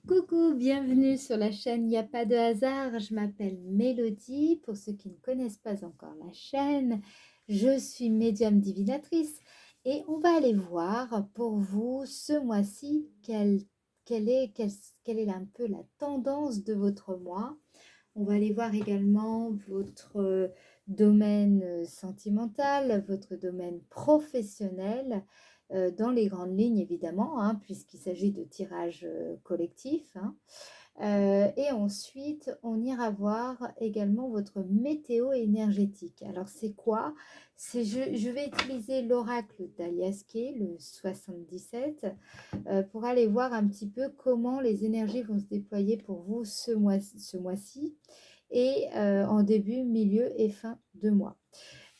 Coucou, bienvenue sur la chaîne Il n'y a pas de hasard. Je m'appelle Mélodie. Pour ceux qui ne connaissent pas encore la chaîne, je suis médium divinatrice et on va aller voir pour vous ce mois-ci quelle est un peu la tendance de votre mois. On va aller voir également votre domaine sentimental, votre domaine professionnel, dans les grandes lignes évidemment, hein, puisqu'il s'agit de tirage collectif. Hein. Et ensuite, on ira voir également votre météo énergétique. Alors, c'est quoi? Je vais utiliser l'oracle d'Aliaské, le 77, pour aller voir un petit peu comment les énergies vont se déployer pour vous ce mois-ci et en début, milieu et fin de mois.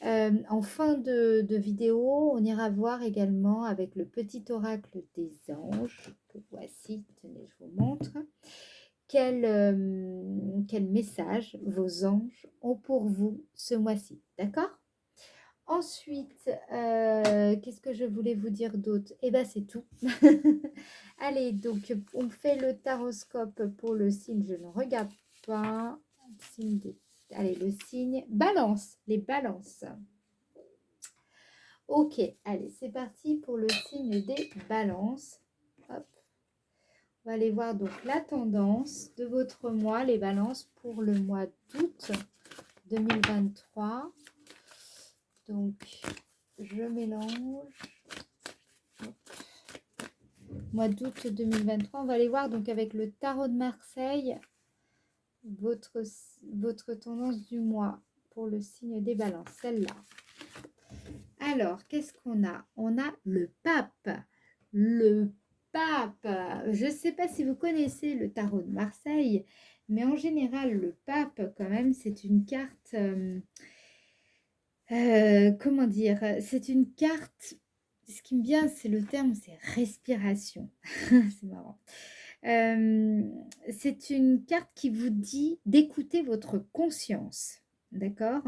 En fin de vidéo, on ira voir également avec le petit oracle des anges, que voici, tenez, je vous montre, quel message vos anges ont pour vous ce mois-ci, d'accord? Ensuite, qu'est-ce que je voulais vous dire d'autre? Eh bien, c'est tout. Allez, donc, on fait le taroscope pour le signe, je ne regarde pas. Signe de... Allez, le signe balance, les balances. Ok, allez, c'est parti pour le signe des balances. Hop. On va aller voir donc la tendance de votre mois, les balances pour le mois d'août 2023. Donc, je mélange. Hop. Mois d'août 2023, on va aller voir donc avec le tarot de Marseille votre tendance du mois pour le signe des balances, celle-là. Alors, qu'est-ce qu'on a? On a le pape. Le pape. Je ne sais pas si vous connaissez le tarot de Marseille, mais en général, le pape, quand même, c'est une carte... comment dire? C'est une carte... Ce qui me vient, c'est le terme, c'est respiration. C'est marrant. C'est une carte qui vous dit d'écouter votre conscience. D'accord?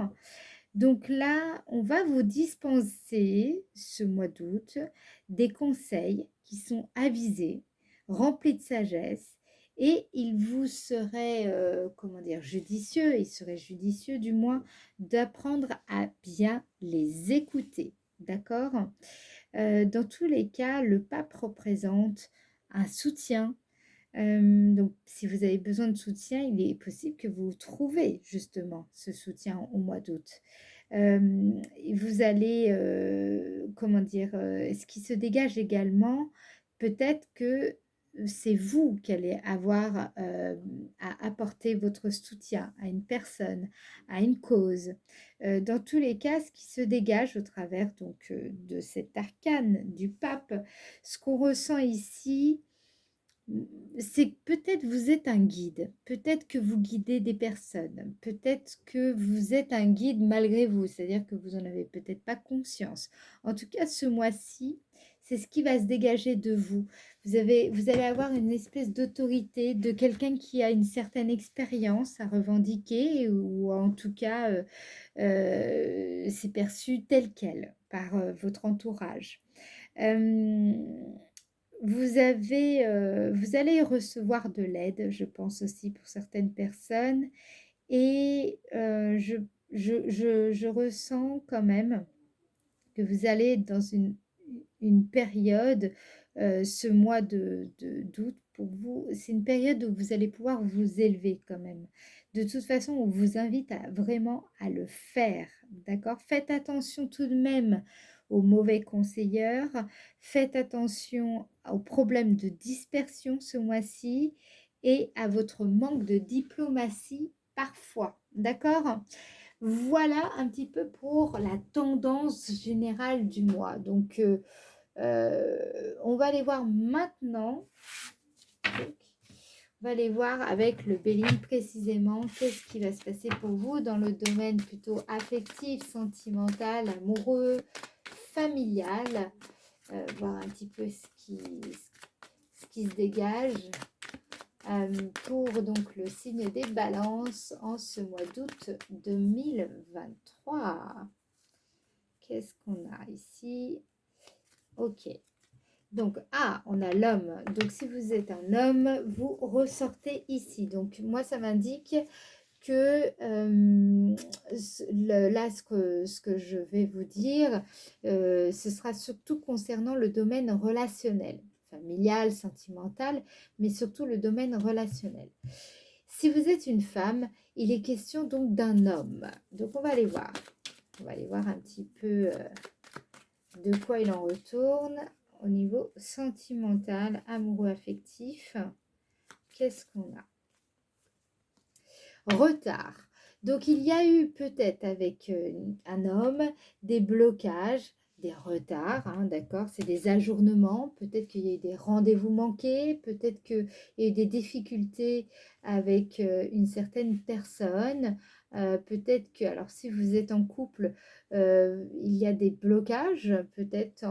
Donc là, on va vous dispenser ce mois d'août des conseils qui sont avisés, remplis de sagesse, et il vous serait, comment dire, judicieux, il serait judicieux du moins d'apprendre à bien les écouter. D'accord? Dans tous les cas, le pape représente un soutien. Donc, si vous avez besoin de soutien, il est possible que vous trouvez justement ce soutien au mois d'août. Vous allez, comment dire, ce qui se dégage également, peut-être que c'est vous qui allez avoir à apporter votre soutien à une personne, à une cause. Dans tous les cas, ce qui se dégage au travers donc de cet arcane du pape, ce qu'on ressent ici, c'est que peut-être vous êtes un guide, peut-être que vous guidez des personnes, peut-être que vous êtes un guide malgré vous, c'est-à-dire que vous n'en avez peut-être pas conscience. En tout cas, ce mois-ci, c'est ce qui va se dégager de vous. Vous allez avoir une espèce d'autorité, de quelqu'un qui a une certaine expérience à revendiquer, ou en tout cas, c'est perçu tel quel par votre entourage. Euh, vous allez recevoir de l'aide, je pense aussi pour certaines personnes. Et je ressens quand même que vous allez être dans une période, ce mois d'août pour vous, c'est une période où vous allez pouvoir vous élever quand même. De toute façon, on vous invite vraiment à le faire, d'accord? Faites attention tout de même aux mauvais conseilleurs, faites attention aux problèmes de dispersion ce mois-ci et à votre manque de diplomatie parfois, d'accord? Voilà un petit peu pour la tendance générale du mois. Donc, on va aller voir maintenant. On va aller voir avec le Béline précisément qu'est-ce qui va se passer pour vous dans le domaine plutôt affectif, sentimental, amoureux, familial. Voir un petit peu ce qui se dégage. Pour donc le signe des balances en ce mois d'août 2023. Qu'est-ce qu'on a ici? Ok. Donc, ah, on a l'homme. Donc, si vous êtes un homme, vous ressortez ici. Donc, moi, ça m'indique que là, ce que je vais vous dire, ce sera surtout concernant le domaine relationnel, familial, sentimental, mais surtout le domaine relationnel. Si vous êtes une femme, il est question donc d'un homme. Donc, on va aller voir. On va aller voir un petit peu de quoi il en retourne au niveau sentimental, amoureux, affectif. Qu'est-ce qu'on a? Retard. Donc, il y a eu peut-être avec un homme des blocages, des retards, hein, d'accord? C'est des ajournements. Peut-être qu'il y a eu des rendez-vous manqués. Peut-être qu'il y a eu des difficultés avec une certaine personne. Peut-être que, alors si vous êtes en couple, il y a des blocages peut-être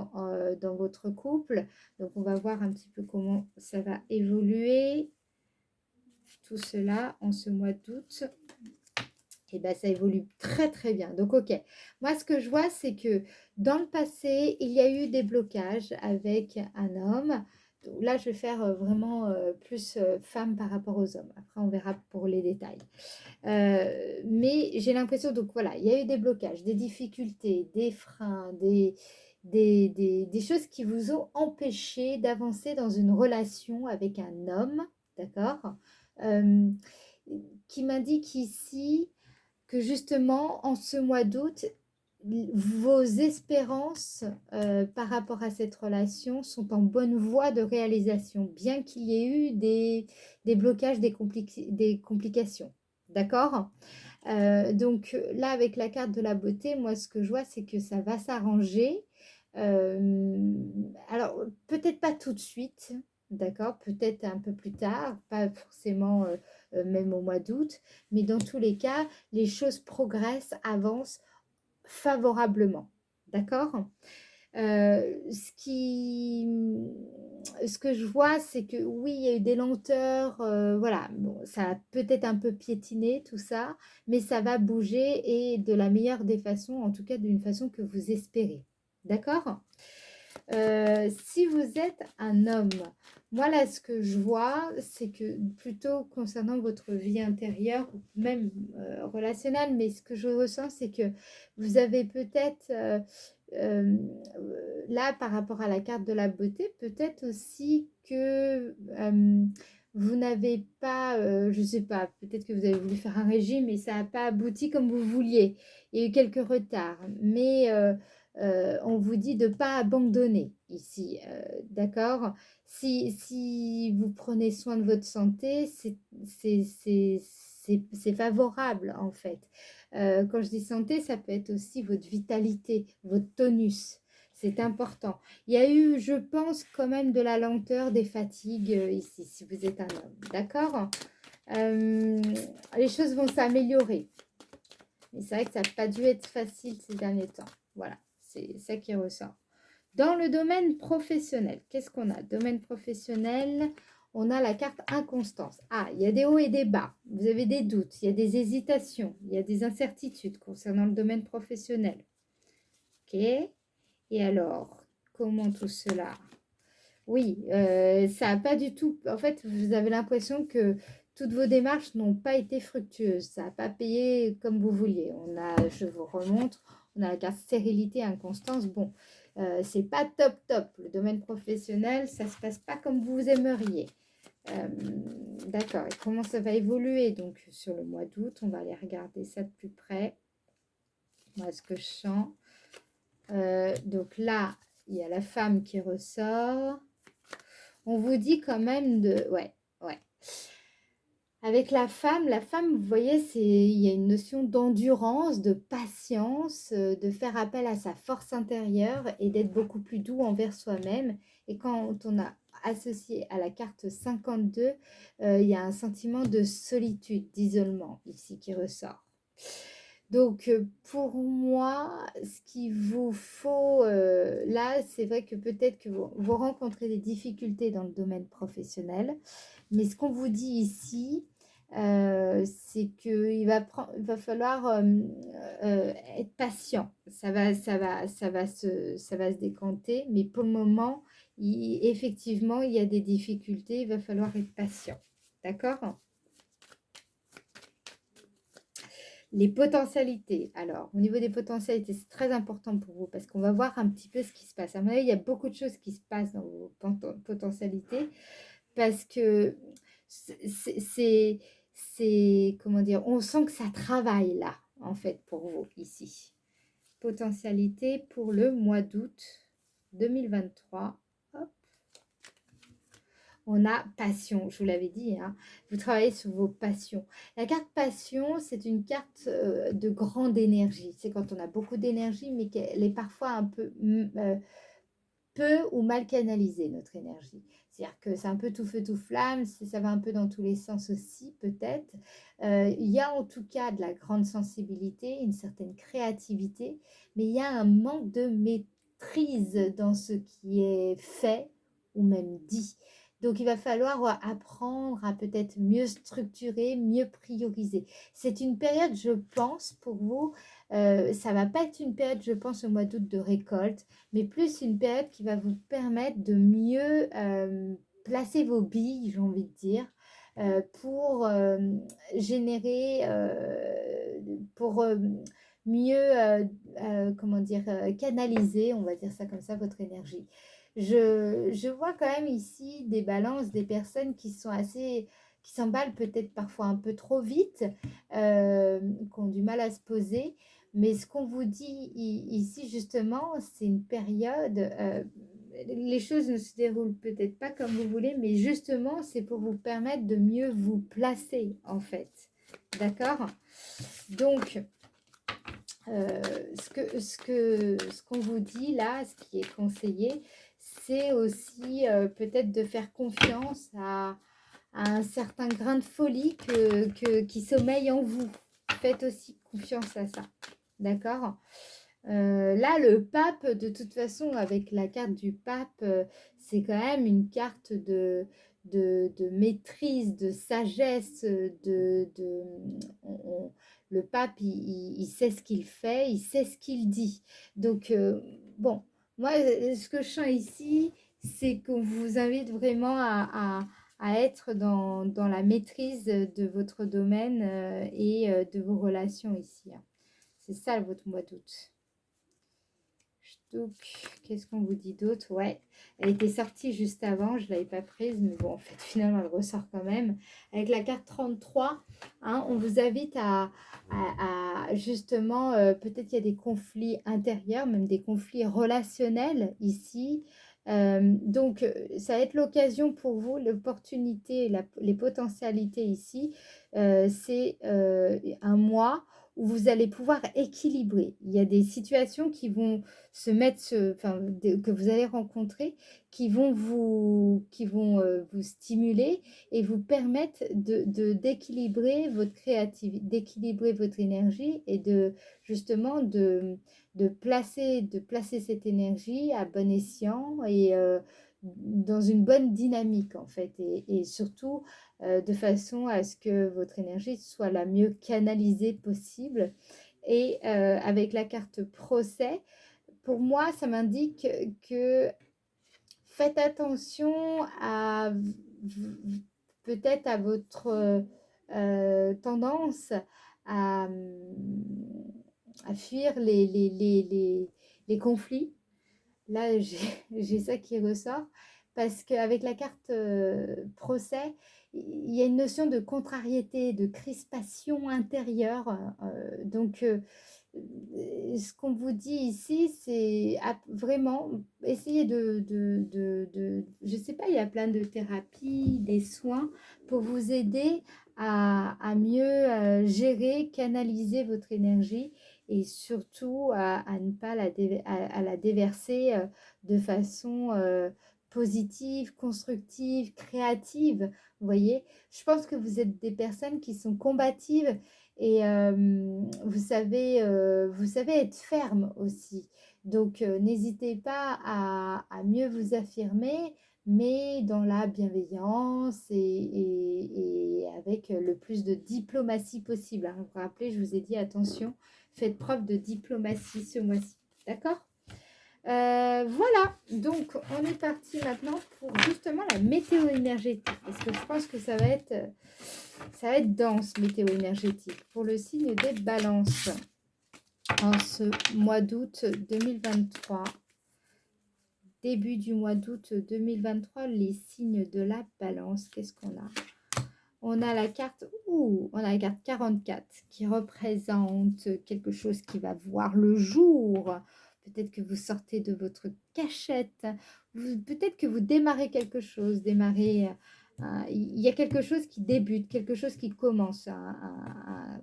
dans votre couple. Donc, on va voir un petit peu comment ça va évoluer. Tout cela en ce mois d'août. Et bien, ça évolue très très bien. Donc, ok. Moi, ce que je vois, c'est que dans le passé, il y a eu des blocages avec un homme. Donc, là, je vais faire vraiment plus femme par rapport aux hommes. Après, on verra pour les détails. Mais j'ai l'impression, donc voilà, il y a eu des blocages, des difficultés, des freins, des choses qui vous ont empêché d'avancer dans une relation avec un homme, d'accord? Euh, qui m'indique ici que justement, en ce mois d'août, vos espérances par rapport à cette relation sont en bonne voie de réalisation, bien qu'il y ait eu des blocages, des complications. D'accord? Donc là, avec la carte de la beauté, moi, ce que je vois, c'est que ça va s'arranger. Alors, peut-être pas tout de suite, d'accord? Peut-être un peu plus tard, pas forcément même au mois d'août, mais dans tous les cas, les choses progressent, avancent favorablement. D'accord? Ce que je vois, c'est que oui, il y a eu des lenteurs, voilà, bon, ça a peut-être un peu piétiné tout ça, mais ça va bouger et de la meilleure des façons, en tout cas d'une façon que vous espérez. D'accord? Si vous êtes un homme, moi là ce que je vois, c'est que plutôt concernant votre vie intérieure ou même relationnelle, mais ce que je ressens, c'est que vous avez peut-être euh, là par rapport à la carte de la beauté, peut-être aussi que vous n'avez pas, je sais pas, peut-être que vous avez voulu faire un régime et ça n'a pas abouti comme vous vouliez. Il y a eu quelques retards, mais on vous dit de ne pas abandonner ici, d'accord? Si vous prenez soin de votre santé, c'est favorable en fait. Quand je dis santé, ça peut être aussi votre vitalité, votre tonus. C'est important. Il y a eu, je pense, quand même de la lenteur, des fatigues ici, si vous êtes un homme, d'accord? Euh, les choses vont s'améliorer. Mais c'est vrai que ça n'a pas dû être facile ces derniers temps. Voilà, c'est ça qui ressort. Dans le domaine professionnel, qu'est-ce qu'on a? Domaine professionnel, on a la carte inconstance. Ah, il y a des hauts et des bas. Vous avez des doutes, il y a des hésitations, il y a des incertitudes concernant le domaine professionnel. Ok? Et alors, comment tout cela? Oui, ça n'a pas du tout. En fait, vous avez l'impression que toutes vos démarches n'ont pas été fructueuses. Ça n'a pas payé comme vous vouliez. On a, je vous remontre, on a la carte stérilité, inconstance. Bon, c'est pas top top. Le domaine professionnel, ça se passe pas comme vous aimeriez. D'accord. Et comment ça va évoluer? Donc, sur le mois d'août, on va aller regarder ça de plus près. Moi, ce que je sens. Donc là, il y a la femme qui ressort. On vous dit quand même de... Ouais, ouais. Avec la femme, vous voyez, il y a une notion d'endurance, de patience, de faire appel à sa force intérieure et d'être beaucoup plus doux envers soi-même. Et quand on a associé à la carte 52, il y a un sentiment de solitude, d'isolement ici qui ressort. Donc, pour moi, ce qu'il vous faut là, c'est vrai que peut-être que vous rencontrez des difficultés dans le domaine professionnel, mais ce qu'on vous dit ici, c'est qu'il va falloir être patient. Ça va se décanter, mais pour le moment, effectivement, il y a des difficultés, il va falloir être patient. D'accord? Les potentialités. Alors, au niveau des potentialités, c'est très important pour vous parce qu'on va voir un petit peu ce qui se passe. À mon avis, il y a beaucoup de choses qui se passent dans vos potentialités parce que comment dire, on sent que ça travaille là, en fait, pour vous ici. Potentialité pour le mois d'août 2023. Hop. On a passion, je vous l'avais dit, hein. Vous travaillez sur vos passions. La carte passion, c'est une carte de grande énergie. C'est quand on a beaucoup d'énergie, mais qu'elle est parfois un peu ou mal canalisée, notre énergie. C'est-à-dire que c'est un peu tout feu, tout flamme, ça va un peu dans tous les sens aussi, peut-être. Il y a en tout cas de la grande sensibilité, une certaine créativité, mais il y a un manque de maîtrise dans ce qui est fait ou même dit. Donc, il va falloir apprendre à peut-être mieux structurer, mieux prioriser. C'est une période, je pense, pour vous, ça va pas être une période, je pense, au mois d'août de récolte, mais plus une période qui va vous permettre de mieux placer vos billes, j'ai envie de dire, pour générer, pour mieux, comment dire, canaliser, on va dire ça comme ça, votre énergie. Je vois quand même ici des balances, des personnes qui sont assez, qui s'emballent peut-être parfois un peu trop vite, qui ont du mal à se poser. Mais ce qu'on vous dit ici, justement, c'est une période, les choses ne se déroulent peut-être pas comme vous voulez, mais justement, c'est pour vous permettre de mieux vous placer, en fait. D'accord? Donc, ce qu'on vous dit là, ce qui est conseillé, c'est aussi peut-être de faire confiance à un certain grain de folie qui sommeille en vous. Faites aussi confiance à ça. D'accord? Là, le pape, de toute façon, avec la carte du pape, c'est quand même une carte de maîtrise, de sagesse, le pape, il sait ce qu'il fait, il sait ce qu'il dit. Donc, bon, moi, ce que je sens ici, c'est qu'on vous invite vraiment à être dans la maîtrise de votre domaine et de vos relations ici, hein. C'est ça votre mois d'août. Donc, qu'est-ce qu'on vous dit d'autre? Ouais, elle était sortie juste avant, je ne l'avais pas prise, mais bon, en fait, finalement, elle ressort quand même. Avec la carte 33, hein, on vous invite à justement, peut-être qu'il y a des conflits intérieurs, même des conflits relationnels ici. Donc, ça va être l'occasion pour vous, l'opportunité, les potentialités ici. C'est un mois où vous allez pouvoir équilibrer. Il y a des situations qui vont se mettre, que vous allez rencontrer, qui vont vous stimuler et vous permettre d'équilibrer votre créativité, d'équilibrer votre énergie et justement de placer cette énergie à bon escient et dans une bonne dynamique en fait et surtout de façon à ce que votre énergie soit la mieux canalisée possible. Et avec la carte procès, pour moi, ça m'indique que faites attention à peut-être à votre tendance à, à fuir les conflits. Là, j'ai ça qui ressort parce qu'avec la carte procès, il y a une notion de contrariété, de crispation intérieure. Donc, ce qu'on vous dit ici, c'est vraiment essayer je ne sais pas, il y a plein de thérapies, des soins pour vous aider à mieux gérer, canaliser votre énergie et surtout à ne pas à la déverser de façon positive, constructive, créative. Vous voyez, je pense que vous êtes des personnes qui sont combatives et vous savez être ferme aussi. Donc, n'hésitez pas à mieux vous affirmer, mais dans la bienveillance et avec le plus de diplomatie possible, hein. Vous vous rappelez, je vous ai dit, attention, faites preuve de diplomatie ce mois-ci. D'accord? Voilà, donc on est parti maintenant pour justement la météo énergétique, parce que je pense que ça va être dense, météo énergétique, pour le signe des balances en ce mois d'août 2023. Début du mois d'août 2023, les signes de la balance, qu'est-ce qu'on a? On a la carte, on a la carte 44 qui représente quelque chose qui va voir le jour. Peut-être que vous sortez de votre cachette. Peut-être que vous démarrez quelque chose. Il y a quelque chose qui débute, quelque chose qui commence.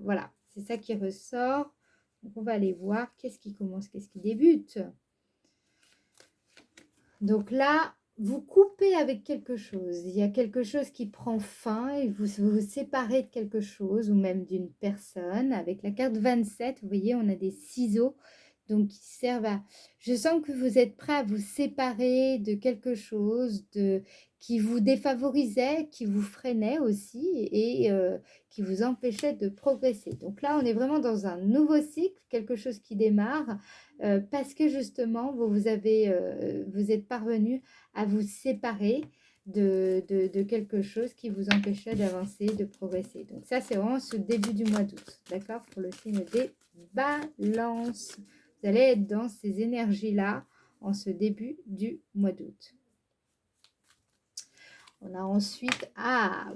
Voilà, c'est ça qui ressort. Donc on va aller voir qu'est-ce qui commence, qu'est-ce qui débute. Donc là, vous coupez avec quelque chose. Il y a quelque chose qui prend fin et vous vous séparez de quelque chose ou même d'une personne. Avec la carte 27, vous voyez, on a des ciseaux donc qui servent à... Je sens que vous êtes prêt à vous séparer de quelque chose qui vous défavorisait, qui vous freinait aussi et qui vous empêchait de progresser. Donc là, on est vraiment dans un nouveau cycle, quelque chose qui démarre. Parce que justement, vous êtes parvenu à vous séparer de quelque chose qui vous empêchait d'avancer, de progresser. Donc ça, c'est vraiment ce début du mois d'août, d'accord? Pour le signe des balances. Vous allez être dans ces énergies-là en ce début du mois d'août. On a ensuite,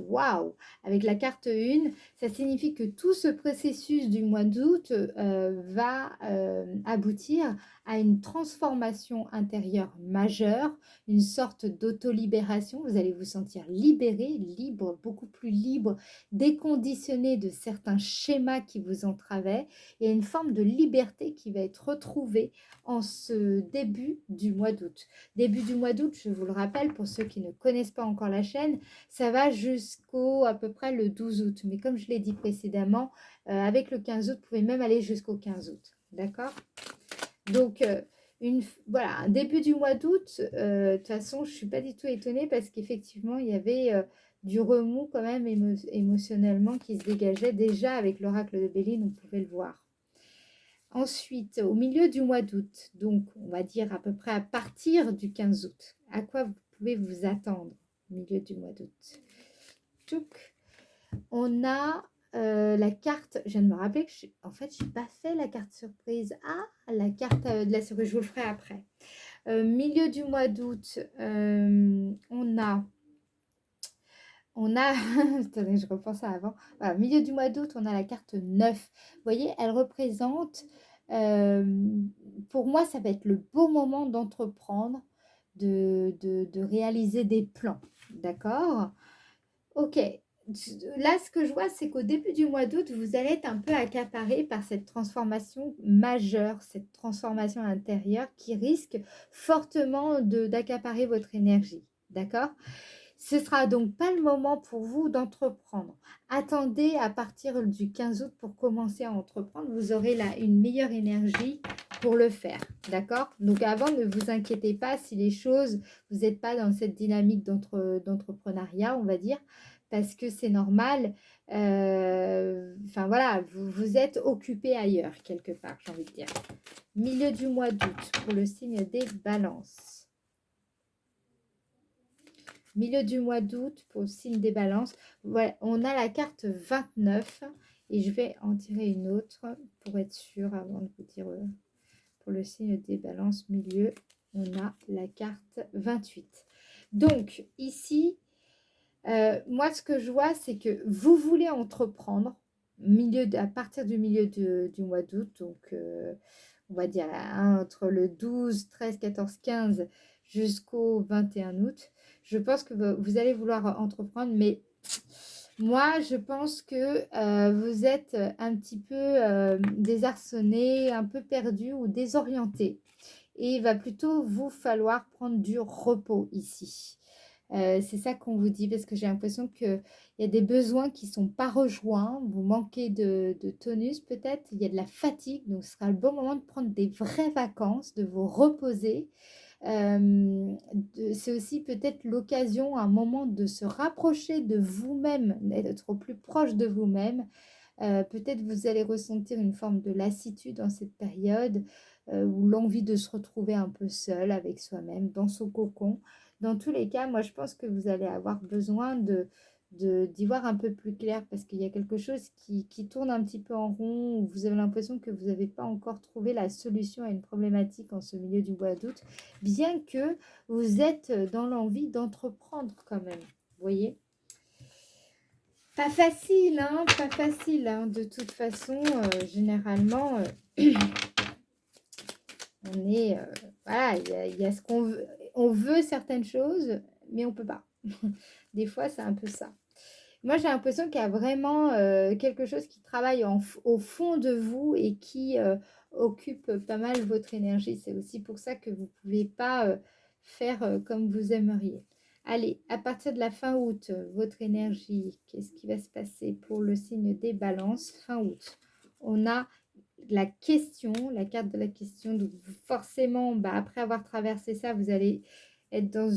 waouh, avec la carte 1, ça signifie que tout ce processus du mois d'août va aboutir à une transformation intérieure majeure, une sorte d'auto-libération. Vous allez vous sentir libéré, libre, beaucoup plus libre, déconditionné de certains schémas qui vous entravaient et une forme de liberté qui va être retrouvée en ce début du mois d'août. Début du mois d'août, je vous le rappelle, pour ceux qui ne connaissent pas encore la chaîne, ça va jusqu'au à peu près le 12 août. Mais comme je l'ai dit précédemment, avec le 15 août, vous pouvez même aller jusqu'au 15 août. D'accord? Donc, voilà, un début du mois d'août, de toute façon, je ne suis pas du tout étonnée parce qu'effectivement, il y avait du remous quand même émotionnellement qui se dégageait déjà avec l'oracle de Béline, on pouvait le voir. Ensuite, au milieu du mois d'août, donc on va dire à peu près à partir du 15 août, à quoi vous pouvez vous attendre au milieu du mois d'août? On a la carte, je viens de me rappeler que en fait, je n'ai pas fait la carte surprise. Ah, la carte de la surprise, je vous le ferai après. Milieu du mois d'août, on a... Attendez, je repense à avant. Voilà, milieu du mois d'août, on a la carte 9. Vous voyez, elle représente, pour moi, ça va être le beau moment d'entreprendre, de réaliser des plans. D'accord? Ok. Là, ce que je vois, c'est qu'au début du mois d'août, vous allez être un peu accaparé par cette transformation majeure, cette transformation intérieure qui risque fortement d'accaparer votre énergie. D'accord? Ce sera donc pas le moment pour vous d'entreprendre. Attendez à partir du 15 août pour commencer à entreprendre. Vous aurez là une meilleure énergie pour le faire. D'accord? Donc avant, ne vous inquiétez pas si les choses, vous n'êtes pas dans cette dynamique d'entrepreneuriat, on va dire, parce que c'est normal. Enfin voilà, vous êtes occupé ailleurs quelque part, j'ai envie de dire. Milieu du mois d'août pour le signe des balances. Milieu du mois d'août pour le signe des balances. Voilà, on a la carte 29 et je vais en tirer une autre pour être sûre avant de vous dire pour le signe des balances milieu, on a la carte 28. Donc ici, moi ce que je vois c'est que vous voulez entreprendre à partir du milieu du mois d'août, donc on va dire entre le 12, 13, 14, 15 jusqu'au 21 août. Je pense que vous allez vouloir entreprendre, mais moi, je pense que vous êtes un petit peu désarçonné, un peu perdu ou désorienté. Et il va plutôt vous falloir prendre du repos ici. C'est ça qu'on vous dit parce que j'ai l'impression qu'il y a des besoins qui ne sont pas rejoints. Vous manquez de tonus peut-être. Il y a de la fatigue. Donc, ce sera le bon moment de prendre des vraies vacances, de vous reposer. C'est aussi peut-être l'occasion, un moment de se rapprocher de vous-même, d'être au plus proche de vous-même. Peut-être vous allez ressentir une forme de lassitude en cette période. ou l'envie de se retrouver un peu seul avec soi-même, dans son cocon. Dans tous les cas, moi, je pense que vous allez avoir besoin d'y voir un peu plus clair parce qu'il y a quelque chose qui tourne un petit peu en rond, où vous avez l'impression que vous n'avez pas encore trouvé la solution à une problématique en ce milieu du mois d'août, bien que vous êtes dans l'envie d'entreprendre quand même. Vous voyez? Pas facile, hein, pas facile, hein. De toute façon, généralement, on est, voilà, il y a ce qu'on veut. On veut certaines choses, mais on peut pas. Des fois, c'est un peu ça. Moi, j'ai l'impression qu'il y a vraiment quelque chose qui travaille au fond de vous et qui occupe pas mal votre énergie. C'est aussi pour ça que vous ne pouvez pas faire comme vous aimeriez. Allez, à partir de la fin août, votre énergie, qu'est-ce qui va se passer pour le signe des balances fin août? On a la question, la carte de la question. Donc, forcément, bah, après avoir traversé ça, vous allez être dans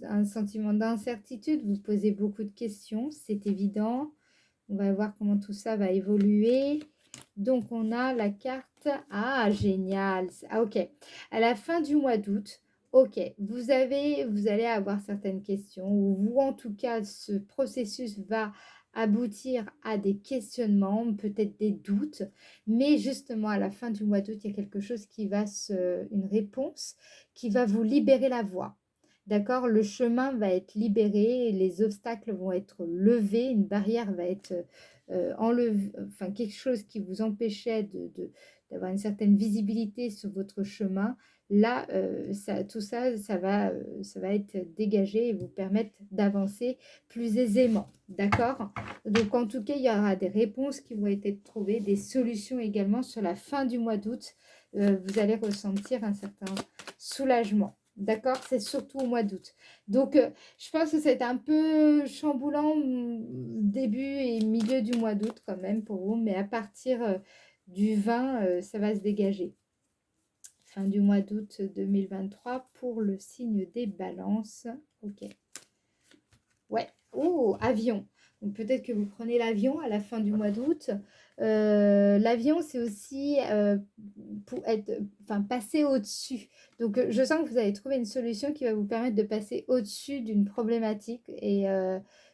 un sentiment d'incertitude. Vous posez beaucoup de questions, c'est évident. On va voir comment tout ça va évoluer. Donc, on a la carte. Ah, génial. Ah, ok. À la fin du mois d'août, ok, vous allez avoir certaines questions, ou en tout cas, ce processus va aboutir à des questionnements, peut-être des doutes, mais justement, à la fin du mois d'août, il y a quelque chose une réponse qui va vous libérer la voie. D'accord? Le chemin va être libéré, les obstacles vont être levés, une barrière va être enlever, enfin quelque chose qui vous empêchait d'avoir une certaine visibilité sur votre chemin, là, tout ça, ça va être dégagé et vous permettre d'avancer plus aisément. D'accord? Donc, en tout cas, il y aura des réponses qui vont être trouvées, des solutions également sur la fin du mois d'août. Vous allez ressentir un certain soulagement. D'accord? C'est surtout au mois d'août. Donc, je pense que c'est un peu chamboulant début et milieu du mois d'août quand même pour vous, mais à partir du 20, ça va se dégager. Fin du mois d'août 2023 pour le signe des balances. Ok. Ouais. Oh, avion. Donc peut-être que vous prenez l'avion à la fin du mois d'août. L'avion, c'est aussi pour être, enfin, passer au-dessus. Donc, je sens que vous allez trouver une solution qui va vous permettre de passer au-dessus d'une problématique et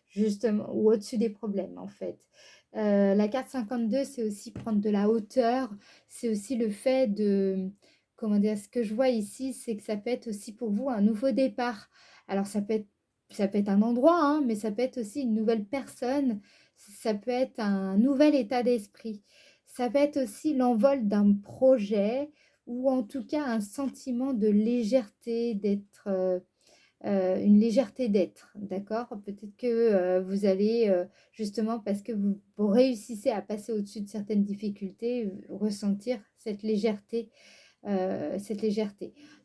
justement, ou au-dessus des problèmes, en fait. La carte 52, c'est aussi prendre de la hauteur. C'est aussi le fait de, comment dire, ce que je vois ici, c'est que ça peut être aussi pour vous un nouveau départ. Alors, ça peut être un endroit, hein, mais ça peut être aussi une nouvelle personne. Ça peut être un nouvel état d'esprit. Ça peut être aussi l'envol d'un projet ou en tout cas un sentiment de légèreté, une légèreté d'être, d'accord? Peut-être que vous allez, justement parce que vous réussissez à passer au-dessus de certaines difficultés, ressentir cette légèreté.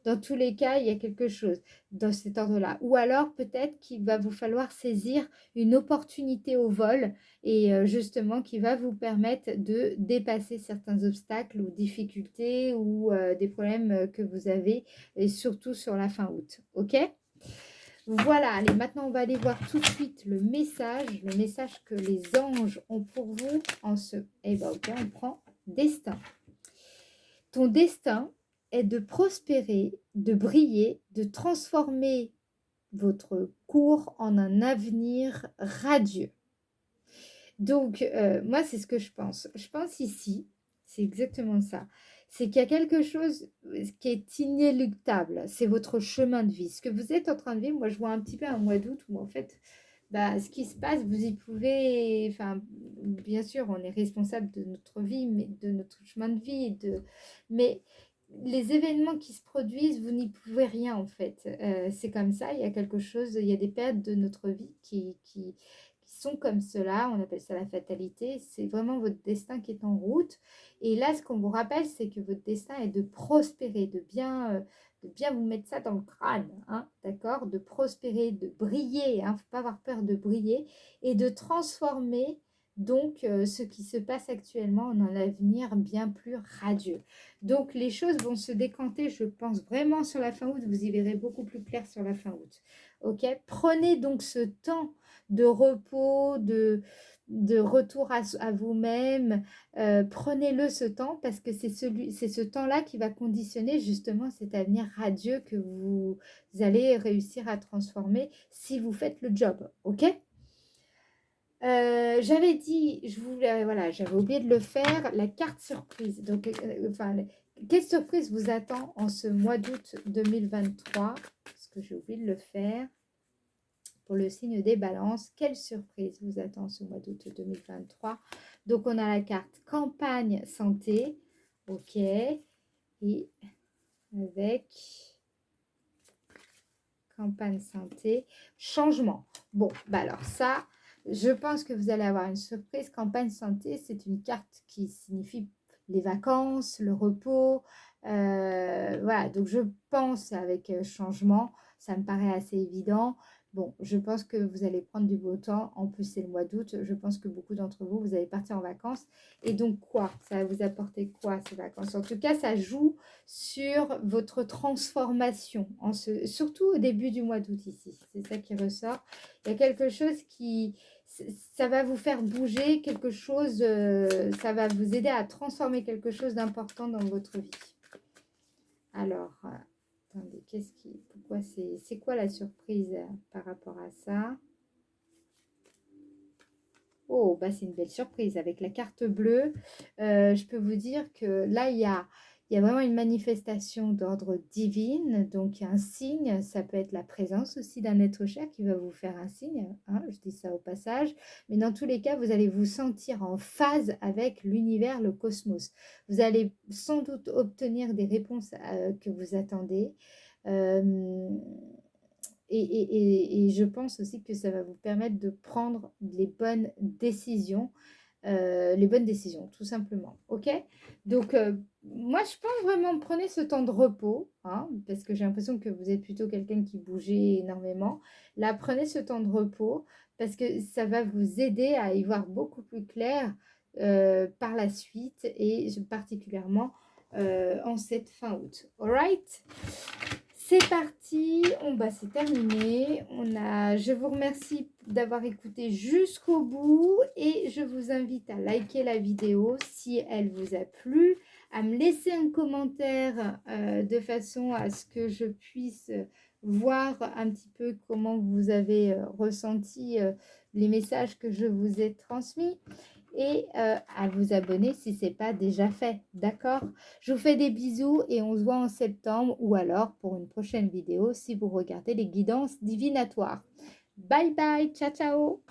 Dans tous les cas, il y a quelque chose dans cet ordre-là. Ou alors, peut-être qu'il va vous falloir saisir une opportunité au vol et justement qui va vous permettre de dépasser certains obstacles ou difficultés ou des problèmes que vous avez, et surtout sur la fin août. OK? Voilà, allez, maintenant on va aller voir tout de suite le message que les anges ont pour vous en ce... Eh bien, ok, on prend destin. Ton destin est de prospérer, de briller, de transformer votre cours en un avenir radieux. Donc, moi, c'est ce que je pense. Je pense ici, c'est exactement ça. C'est qu'il y a quelque chose qui est inéluctable. C'est votre chemin de vie. Ce que vous êtes en train de vivre, moi, je vois un petit peu un mois d'août où, en fait, bah, ce qui se passe, vous y pouvez... Enfin, bien sûr, on est responsable de notre vie, mais de notre chemin de vie. Mais les événements qui se produisent, vous n'y pouvez rien, en fait. C'est comme ça, il y a quelque chose, il y a des périodes de notre vie qui sont comme cela, on appelle ça la fatalité, c'est vraiment votre destin qui est en route. Et là, ce qu'on vous rappelle, c'est que votre destin est de prospérer, de bien vous mettre ça dans le crâne, hein, d'accord? De prospérer, de briller, il ne faut pas avoir peur de briller, et de transformer donc ce qui se passe actuellement en un avenir bien plus radieux. Donc les choses vont se décanter, je pense vraiment sur la fin août, vous y verrez beaucoup plus clair sur la fin août. Ok, prenez donc ce temps de repos, de retour à vous-même. Prenez-le ce temps parce que c'est ce temps-là qui va conditionner justement cet avenir radieux que vous allez réussir à transformer si vous faites le job, ok? J'avais dit, voilà, j'avais oublié de le faire, la carte surprise. Donc, quelle surprise vous attend en ce mois d'août 2023? Parce que j'ai oublié de le faire. Pour le signe des balances, quelle surprise vous attend ce mois d'août 2023? Donc, on a la carte campagne santé, ok, et avec campagne santé, changement. Bon, bah alors ça, je pense que vous allez avoir une surprise. Campagne santé, c'est une carte qui signifie les vacances, le repos. Voilà, donc je pense avec changement, ça me paraît assez évident. Bon, je pense que vous allez prendre du beau temps. En plus, c'est le mois d'août. Je pense que beaucoup d'entre vous, vous allez partir en vacances. Et donc, quoi? Ça va vous apporter quoi, ces vacances? En tout cas, ça joue sur votre transformation, surtout au début du mois d'août ici. C'est ça qui ressort. Il y a quelque chose ça va vous faire bouger, quelque chose, ça va vous aider à transformer quelque chose d'important dans votre vie. Alors, attendez, c'est quoi la surprise par rapport à ça? Oh, bah c'est une belle surprise avec la carte bleue. Je peux vous dire que là, il y a vraiment une manifestation d'ordre divine. Donc, il y a un signe. Ça peut être la présence aussi d'un être cher qui va vous faire un signe, hein, je dis ça au passage. Mais dans tous les cas, vous allez vous sentir en phase avec l'univers, le cosmos. Vous allez sans doute obtenir des réponses que vous attendez. Euh, et je pense aussi que ça va vous permettre de prendre les bonnes décisions, tout simplement. Ok? Donc, moi, je pense vraiment, prenez ce temps de repos, hein, parce que j'ai l'impression que vous êtes plutôt quelqu'un qui bougeait énormément. Là, prenez ce temps de repos, parce que ça va vous aider à y voir beaucoup plus clair par la suite, et particulièrement en cette fin août. Alright? C'est parti, c'est terminé. Je vous remercie d'avoir écouté jusqu'au bout et je vous invite à liker la vidéo si elle vous a plu, à me laisser un commentaire de façon à ce que je puisse voir un petit peu comment vous avez ressenti les messages que je vous ai transmis. Et à vous abonner si ce n'est pas déjà fait, d'accord? Je vous fais des bisous et on se voit en septembre ou alors pour une prochaine vidéo si vous regardez les guidances divinatoires. Bye bye, ciao ciao!